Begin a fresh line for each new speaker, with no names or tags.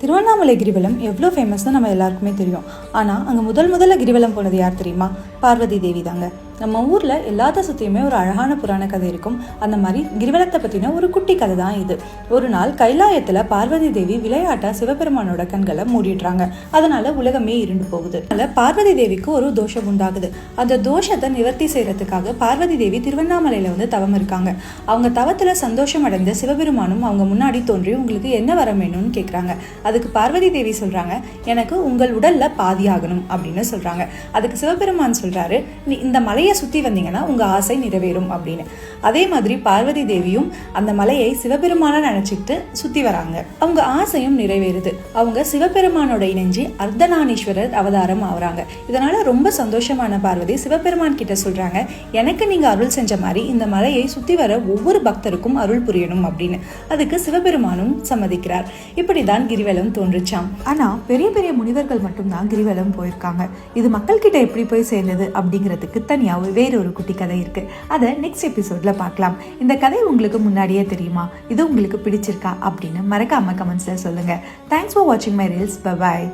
திருவண்ணாமலை கிரிவலம் எவ்வளோ ஃபேமஸ்னு நம்ம எல்லாருக்குமே தெரியும். ஆனால் அங்கே முதல்ல கிரிவலம் போனது யார் தெரியுமா? பார்வதி தேவி தாங்க. நம்ம ஊரில் எல்லாத்த சுற்றியுமே ஒரு அழகான புராண கதை இருக்கும். அந்த மாதிரி கிரிவலத்தை பற்றின ஒரு குட்டி கதை தான் இது. ஒரு நாள் கைலாயத்தில் பார்வதி தேவி விளையாட்டாக சிவபெருமானோட கண்களை மூடிடுறாங்க. அதனால உலகமே இருண்டு போகுது. அதனால பார்வதி தேவிக்கு ஒரு தோஷம் உண்டாகுது. அந்த தோஷத்தை நிவர்த்தி செய்யறதுக்காக பார்வதி தேவி திருவண்ணாமலையில் வந்து தவம் இருக்காங்க. அவங்க தவத்தில் சந்தோஷம் அடைந்த சிவபெருமானும் அவங்க முன்னாடி தோன்றி உங்களுக்கு என்ன வரம் வேணும்னு கேட்குறாங்க. அதுக்கு பார்வதி தேவி சொல்றாங்க, எனக்கு உங்கள் உடல்ல பாதி ஆகணும் அப்படின்னு சொல்றாங்க. அதுக்கு சிவபெருமான் சொல்றாரு, நீ இந்த மலையை சுத்தி வந்தீங்கன்னா உங்க ஆசை நிறைவேறும் அப்படின்னு. அதே மாதிரி பார்வதி தேவியும் அந்த மலையை சிவபெருமான நினைச்சுக்கிட்டு சுத்தி வராங்க. அவங்க ஆசையும் நிறைவேறுது. அவங்க சிவபெருமானோட இணைஞ்சி அர்த்தநாரீஸ்வரர் அவதாரம் ஆகுறாங்க. இதனால ரொம்ப சந்தோஷமான பார்வதி சிவபெருமான் கிட்ட சொல்றாங்க, எனக்கு நீங்க அருள் செஞ்ச மாதிரி இந்த மலையை சுத்தி வர ஒவ்வொரு பக்தருக்கும் அருள் புரியணும் அப்படின்னு. அதுக்கு சிவபெருமானும் சம்மதிக்கிறார். இப்படிதான் கிரிவலம் தோன்றுச்சாம். ஆனா பெரிய பெரிய முனிவர்கள் மட்டும்தான் கிரிவலம் போயிருக்காங்க. இது மக்கள் கிட்ட எப்படி போய் சேர்ந்தது அப்படிங்கிறதுக்கு தனியா வேற ஒரு குட்டி கதை இருக்கு. அதை நெக்ஸ்ட் எபிசோட்ல பார்க்கலாம். இந்த கதை உங்களுக்கு முன்னாடியே தெரியுமா? இது உங்களுக்கு பிடிச்சிருக்கா அப்படின்னு மறக்காம கமெண்ட்ஸ்ல சொல்லுங்க. தேங்க்ஸ் ஃபார் வாட்சிங் மை ரீல்ஸ். Bye bye.